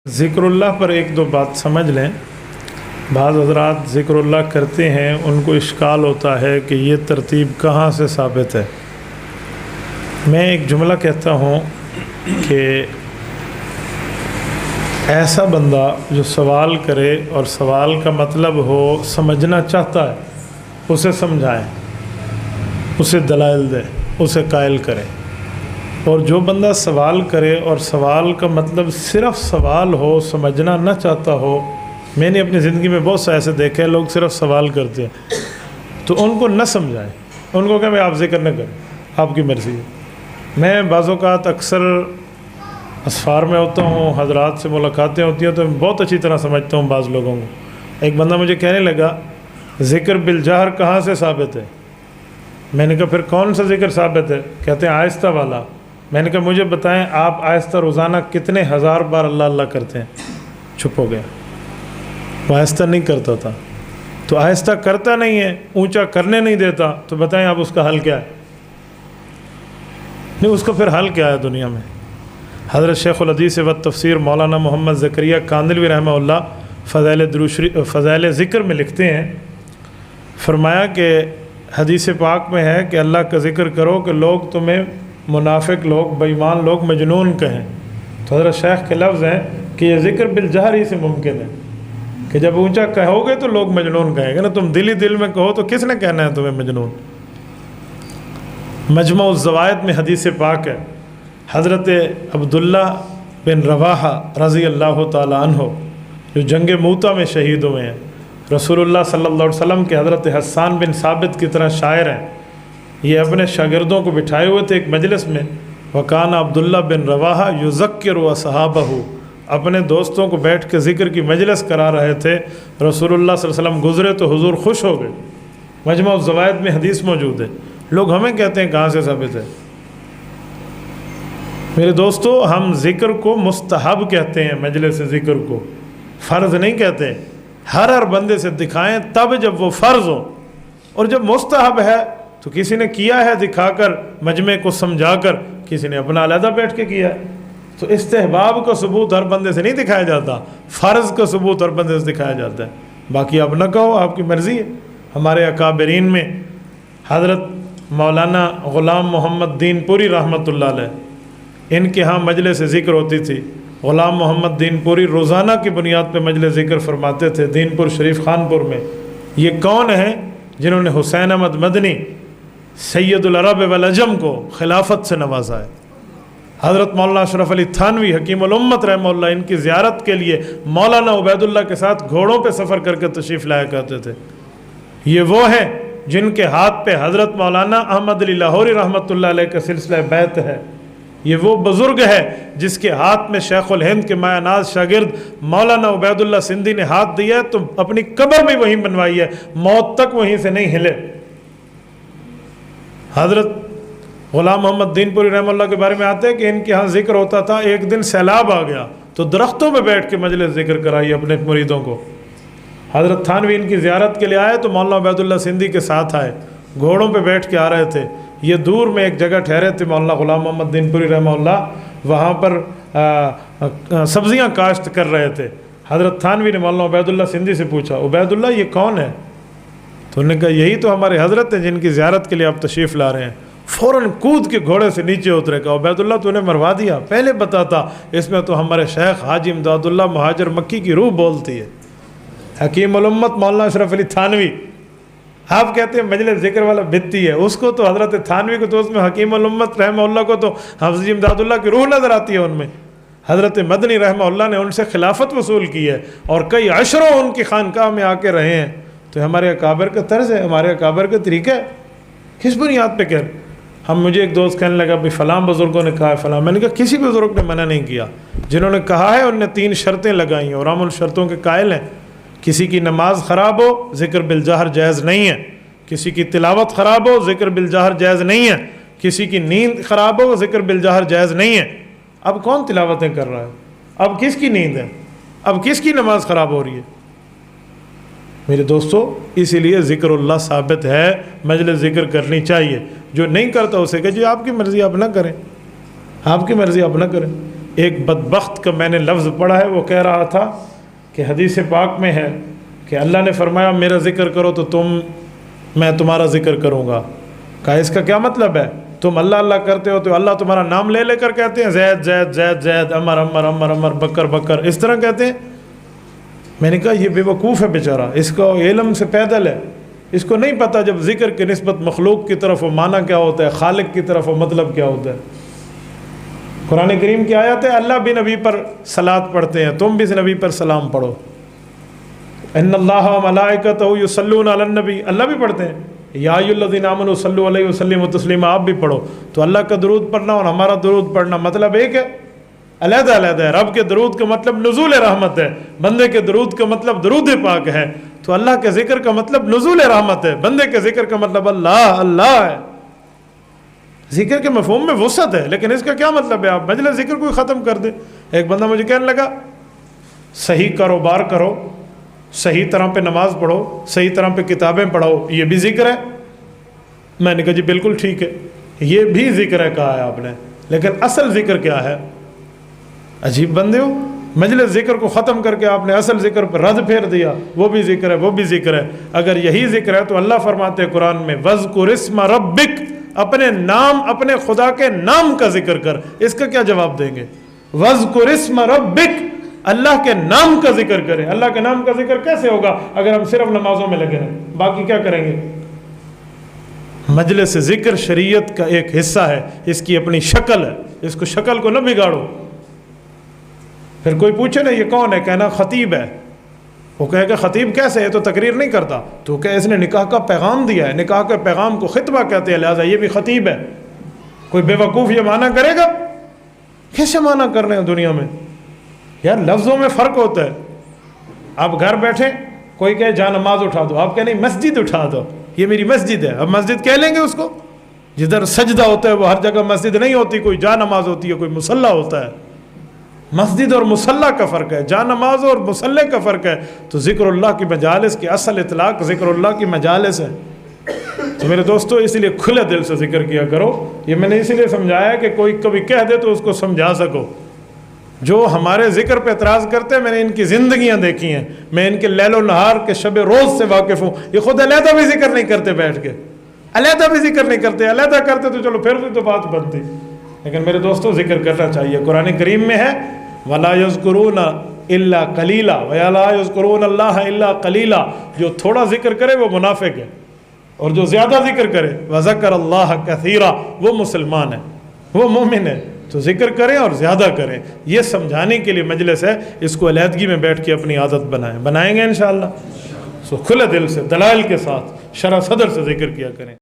ذکراللہ پر ایک دو بات سمجھ لیں۔ بعض حضرات ذکراللہ کرتے ہیں، ان کو اشکال ہوتا ہے کہ یہ ترتیب کہاں سے ثابت ہے۔ میں ایک جملہ کہتا ہوں کہ ایسا بندہ جو سوال کرے اور سوال کا مطلب ہو سمجھنا چاہتا ہے، اسے سمجھائیں، اسے دلائل دیں، اسے قائل کریں۔ اور جو بندہ سوال کرے اور سوال کا مطلب صرف سوال ہو، سمجھنا نہ چاہتا ہو، میں نے اپنی زندگی میں بہت سے ایسے دیکھے ہیں، لوگ صرف سوال کرتے ہیں، تو ان کو نہ سمجھائیں، ان کو کہیں میں آپ ذکر نہ کریں، آپ کی مرضی ہے۔ میں بعض اوقات اکثر اسفار میں ہوتا ہوں، حضرات سے ملاقاتیں ہوتی ہیں، تو میں بہت اچھی طرح سمجھتا ہوں بعض لوگوں کو۔ ایک بندہ مجھے کہنے لگا ذکر بالجہر کہاں سے ثابت ہے؟ میں نے کہا پھر کون سا ذکر ثابت ہے؟ کہتے ہیں آہستہ والا۔ میں نے کہا مجھے بتائیں آپ آہستہ روزانہ کتنے ہزار بار اللہ اللہ کرتے ہیں؟ چھپ ہو گیا، وہ آہستہ نہیں کرتا تھا۔ تو آہستہ کرتا نہیں ہے، اونچا کرنے نہیں دیتا، تو بتائیں آپ اس کا حل کیا ہے؟ نہیں، اس کا پھر حل کیا ہے دنیا میں؟ حضرت شیخ الحدیث و تفسیر مولانا محمد زکریا کاندلوی رحمہ اللہ فضائل ذکر میں لکھتے ہیں، فرمایا کہ حدیث پاک میں ہے کہ اللہ کا ذکر کرو کہ لوگ تمہیں منافق لوگ، بے ایمان لوگ مجنون کہیں۔ تو حضرت شیخ کے لفظ ہیں کہ یہ ذکر بالجہر ہی سے ممکن ہے کہ جب اونچا کہو گے تو لوگ مجنون کہیں گے نا، تم دل ہی دل میں کہو تو کس نے کہنا ہے تمہیں مجنون؟ مجمع الزوائد میں حدیث پاک ہے، حضرت عبداللہ بن رواحہ رضی اللہ تعالیٰ عنہ جو جنگ موتا میں شہید ہوئے ہیں، رسول اللہ صلی اللہ علیہ وسلم کے حضرت حسان بن ثابت کی طرح شاعر ہیں، یہ اپنے شاگردوں کو بٹھائے ہوئے تھے ایک مجلس میں، وکان عبداللہ بن رواحہ یذکر اصحابہ، اپنے دوستوں کو بیٹھ کے ذکر کی مجلس کرا رہے تھے، رسول اللہ صلی اللہ علیہ وسلم گزرے تو حضور خوش ہو گئے۔ مجمع الزوائد میں حدیث موجود ہے۔ لوگ ہمیں کہتے ہیں کہاں سے ثابت ہے؟ میرے دوستو، ہم ذکر کو مستحب کہتے ہیں، مجلس ذکر کو فرض نہیں کہتے۔ ہر بندے سے دکھائیں تب جب وہ فرض ہو، اور جب مستحب ہے تو کسی نے کیا ہے دکھا کر، مجمع کو سمجھا کر، کسی نے اپنا علیحدہ بیٹھ کے کیا ہے۔ تو استحباب کا ثبوت ہر بندے سے نہیں دکھایا جاتا، فرض کا ثبوت ہر بندے سے دکھایا جاتا ہے۔ باقی آپ نہ کہو، آپ کی مرضی ہے۔ ہمارے اکابرین میں حضرت مولانا غلام محمد دین پوری رحمۃ اللہ علیہ، ان کے ہاں مجلس ذکر ہوتی تھی۔ غلام محمد دین پوری روزانہ کی بنیاد پہ مجلس ذکر فرماتے تھے دین پور شریف خانپور میں۔ یہ کون ہیں جنہوں نے حسین احمد مدنی سید العرب والعجم کو خلافت سے نوازا ہے؟ حضرت مولانا اشرف علی تھانوی حکیم الامت رحمہ اللہ، ان کی زیارت کے لیے مولانا عبید اللہ کے ساتھ گھوڑوں پہ سفر کر کے تشریف لایا کرتے تھے۔ یہ وہ ہیں جن کے ہاتھ پہ حضرت مولانا احمد علی لاہوری رحمۃ اللہ علیہ کا سلسلہ بیعت ہے۔ یہ وہ بزرگ ہے جس کے ہاتھ میں شیخ الہند کے مایہ ناز شاگرد مولانا عبید اللہ سندھی نے ہاتھ دیا ہے، تو اپنی قبر بھی وہیں بنوائی ہے، موت تک وہیں سے نہیں ہلے۔ حضرت غلام محمد دین پوری رحمہ اللہ کے بارے میں آتے ہیں کہ ان کے ہاں ذکر ہوتا تھا، ایک دن سیلاب آ گیا تو درختوں میں بیٹھ کے مجلس ذکر کرائی اپنے مریدوں کو۔ حضرت تھانوی ان کی زیارت کے لیے آئے تو مولانا عبید اللہ سندھی کے ساتھ آئے، گھوڑوں پہ بیٹھ کے آ رہے تھے۔ یہ دور میں ایک جگہ ٹھہرے تھے مولانا غلام محمد دین پوری رحمہ اللہ، وہاں پر سبزیاں کاشت کر رہے تھے۔ حضرت تھانوی نے مولانا عبید اللہ سندھی سے پوچھا، عبید اللہ یہ کون ہے؟ تو انہوں نے کہا یہی تو ہمارے حضرت ہیں جن کی زیارت کے لیے آپ تشریف لا رہے ہیں۔ فوراً کود کے گھوڑے سے نیچے اترے، کہا عبید اللہ تو نے مروا دیا، پہلے بتاتا، اس میں تو ہمارے شیخ حاجی امداد اللہ مہاجر مکی کی روح بولتی ہے۔ حکیم الامت مولانا اشرف علی تھانوی، آپ کہتے ہیں مجلس ذکر والا بھتی ہے، اس کو تو حضرت تھانوی کو تو اس میں حکیم الامت رحمہ اللہ کو تو حافظ امداد اللہ کی روح نظر آتی ہے ان میں۔ حضرت مدنی رحمہ اللہ نے ان سے خلافت وصول کی ہے اور کئی عشروں ان کی خانقاہ میں آ کے رہے ہیں۔ تو ہمارے اکابر کا طرز ہے، ہمارے اکابر کا طریقہ ہے۔ کس بنیاد پہ کہہ رہے؟ مجھے ایک دوست کہنے لگا بھی فلاں بزرگوں نے کہا ہے فلاں، میں نے کہا کسی بزرگ نے منع نہیں کیا، جنہوں نے کہا ہے ان نے 3 شرطیں لگائی ہیں اور ہم ان شرطوں کے قائل ہیں۔ کسی کی نماز خراب ہو، ذکر بالجہر جائز نہیں ہے۔ کسی کی تلاوت خراب ہو، ذکر بالجہر جائز نہیں ہے۔ کسی کی نیند خراب ہو، ذکر بالجہر جائز نہیں ہے۔ اب کون تلاوتیں کر رہا ہے؟ اب کس کی نیند ہے؟ اب کس کی نماز خراب ہو رہی ہے؟ میرے دوستو، اسی لیے ذکر اللہ ثابت ہے، مجلس ذکر کرنی چاہیے۔ جو نہیں کرتا اسے کہ جی آپ کی مرضی آپ نہ کریں، آپ کی مرضی آپ نہ کریں۔ ایک بدبخت کا میں نے لفظ پڑھا ہے، وہ کہہ رہا تھا کہ حدیث پاک میں ہے کہ اللہ نے فرمایا میرا ذکر کرو تو میں تمہارا ذکر کروں گا۔ کہا اس کا کیا مطلب ہے؟ تم اللہ اللہ کرتے ہو تو اللہ تمہارا نام لے لے کر کہتے ہیں زید زید زید زید، عمر عمر عمر عمر، بکر بکر، اس طرح کہتے ہیں؟ میں نے کہا یہ بے وقوف ہے بیچارہ، اس کو علم سے پیدل ہے، اس کو نہیں پتہ جب ذکر کی نسبت مخلوق کی طرف ہو معنی کیا ہوتا ہے، خالق کی طرف ہو مطلب کیا ہوتا ہے۔ قرآن کریم کی آیت ہے اللہ بھی نبی پر صلات پڑھتے ہیں، تم بھی نبی پر سلام پڑھو۔ ان اللہ و ملائکتہ یصلون علی النبی، اللہ بھی پڑھتے ہیں، یا ایھا الذین آمنوا صلوا علیہ وسلموا تسلیما، آپ بھی پڑھو۔ تو اللہ کا درود پڑھنا اور ہمارا درود پڑھنا مطلب ایک ہے؟ علیحدہ علیحدہ ہے۔ رب کے درود کا مطلب نزول رحمت ہے، بندے کے درود کا مطلب درود پاک ہے۔ تو اللہ کے ذکر کا مطلب نزول رحمت ہے، بندے کے ذکر کا مطلب اللہ اللہ ہے۔ ذکر کے مفہوم میں وسعت ہے، لیکن اس کا کیا مطلب ہے؟ آپ مجلس ذکر کو ختم کر دیں۔ ایک بندہ مجھے کہنے لگا صحیح کاروبار کرو، صحیح طرح پہ نماز پڑھو، صحیح طرح پہ کتابیں پڑھو، یہ بھی ذکر ہے؟ میں نے کہا جی بالکل ٹھیک ہے، یہ بھی ذکر ہے کہا ہے آپ نے، لیکن اصل ذکر کیا ہے؟ عجیب بندے ہو، مجلس ذکر کو ختم کر کے آپ نے اصل ذکر پر رد پھیر دیا، وہ بھی ذکر ہے وہ بھی ذکر ہے۔ اگر یہی ذکر ہے تو اللہ فرماتے ہیں قرآن میں وَاذْكُرِ اسْمَ رَبِّكَ، اپنے نام، اپنے خدا کے نام کا ذکر کر۔ اس کا کیا جواب دیں گے؟ وَاذْكُرِ اسْمَ رَبِّكَ، اللہ کے نام کا ذکر کریں۔ اللہ کے نام کا ذکر کیسے ہوگا اگر ہم صرف نمازوں میں لگے رہیں؟ باقی کیا کریں گے؟ مجلس ذکر شریعت کا ایک حصہ ہے، اس کی اپنی شکل ہے، اس کو شکل کو نہ بگاڑو۔ پھر کوئی پوچھے نا یہ کون ہے، کہنا خطیب ہے۔ وہ کہے گا خطیب کیسے ہے؟ تو تقریر نہیں کرتا۔ تو کہ اس نے نکاح کا پیغام دیا ہے، نکاح کے پیغام کو خطبہ کہتے ہیں، لہٰذا یہ بھی خطیب ہے۔ کوئی بے وقوف یہ معنی کرے گا؟ کیسے معنی کر رہے ہیں دنیا میں یار؟ لفظوں میں فرق ہوتا ہے۔ آپ گھر بیٹھے، کوئی کہے جا نماز اٹھا دو، آپ کہیں نہیں مسجد اٹھا دو، یہ میری مسجد ہے۔ اب مسجد کہہ لیں گے اس کو؟ جدھر سجدہ ہوتا ہے وہ ہر جگہ مسجد نہیں ہوتی، کوئی جا نماز ہوتی ہے، کوئی مصلی ہوتا ہے۔ مسجد اور مصلی کا فرق ہے، جا نماز اور مصلی کا فرق ہے۔ تو ذکر اللہ کی مجالس کی اصل اطلاق ذکر اللہ کی مجالس ہے۔ تو میرے دوستو اس لیے کھلے دل سے ذکر کیا کرو۔ یہ میں نے اسی لیے سمجھایا کہ کوئی کبھی کہہ دے تو اس کو سمجھا سکو۔ جو ہمارے ذکر پہ اعتراض کرتے ہیں، میں نے ان کی زندگیاں دیکھی ہیں، میں ان کے لیل و نہار کے شب روز سے واقف ہوں۔ یہ خود علیحدہ بھی ذکر نہیں کرتے، بیٹھ کے علیحدہ بھی ذکر نہیں کرتے، علیحدہ کرتے تو چلو پھر تو بات بنتی، لیکن میرے دوستو ذکر کرنا چاہیے۔ قرآن کریم میں ہے وَلَا يَذْكُرُونَ إِلَّا قَلِيلًا وَلَا يَذْكُرُونَ اللَّهَ إِلَّا قَلِيلًا، جو تھوڑا ذکر کرے وہ منافق ہے، اور جو زیادہ ذکر کرے وَذَكَرَ اللَّهَ كَثِيرًا وہ مسلمان ہے، وہ مومن ہے۔ تو ذکر کریں اور زیادہ کریں، یہ سمجھانے کے لیے مجلس ہے۔ اس کو علیحدگی میں بیٹھ کے اپنی عادت بنائیں گے انشاءاللہ۔ سو کھلے دل سے دلائل کے ساتھ شرح صدر سے ذکر کیا کریں۔